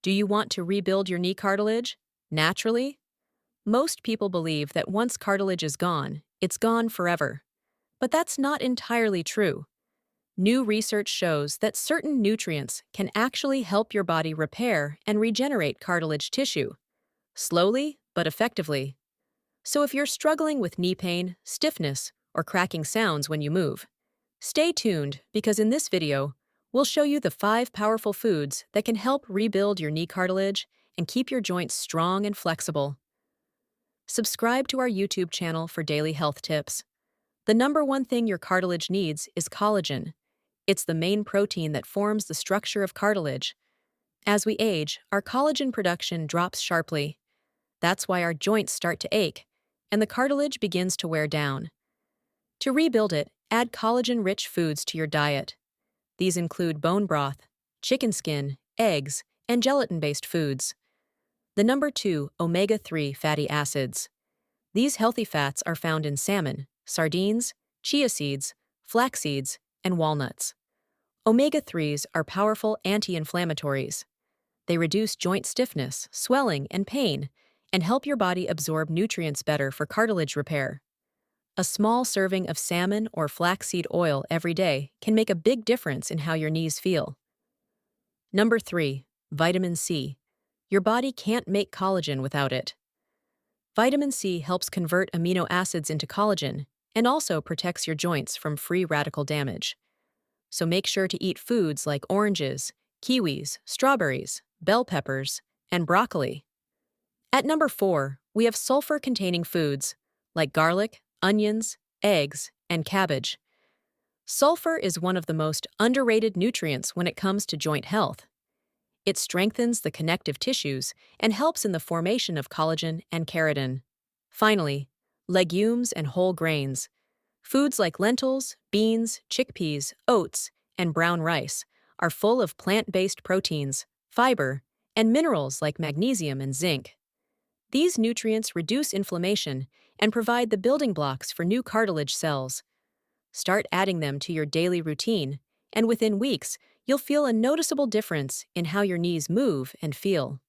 Do you want to rebuild your knee cartilage? Naturally? Most people believe that once cartilage is gone, it's gone forever. But that's not entirely true. New research shows that certain nutrients can actually help your body repair and regenerate cartilage tissue, slowly but effectively. So if you're struggling with knee pain, stiffness, or cracking sounds when you move, stay tuned because in this video, we'll show you the 5 powerful foods that can help rebuild your knee cartilage and keep your joints strong and flexible. Subscribe to our YouTube channel for daily health tips. The number one thing your cartilage needs is collagen. It's the main protein that forms the structure of cartilage. As we age, our collagen production drops sharply. That's why our joints start to ache, and the cartilage begins to wear down. To rebuild it, add collagen-rich foods to your diet. These include bone broth, chicken skin, eggs, and gelatin-based foods. The number 2, omega-3 fatty acids. These healthy fats are found in salmon, sardines, chia seeds, flax seeds, and walnuts. Omega-3s are powerful anti-inflammatories. They reduce joint stiffness, swelling, and pain, and help your body absorb nutrients better for cartilage repair. A small serving of salmon or flaxseed oil every day can make a big difference in how your knees feel. Number 3, vitamin C. Your body can't make collagen without it. Vitamin C helps convert amino acids into collagen and also protects your joints from free radical damage. So make sure to eat foods like oranges, kiwis, strawberries, bell peppers, and broccoli. At number 4, we have sulfur-containing foods like garlic, onions, eggs, and cabbage. Sulfur is one of the most underrated nutrients when it comes to joint health. It strengthens the connective tissues and helps in the formation of collagen and keratin. Finally, legumes and whole grains. Foods like lentils, beans, chickpeas, oats, and brown rice are full of plant-based proteins, fiber, and minerals like magnesium and zinc. These nutrients reduce inflammation and provide the building blocks for new cartilage cells. Start adding them to your daily routine, and within weeks, you'll feel a noticeable difference in how your knees move and feel.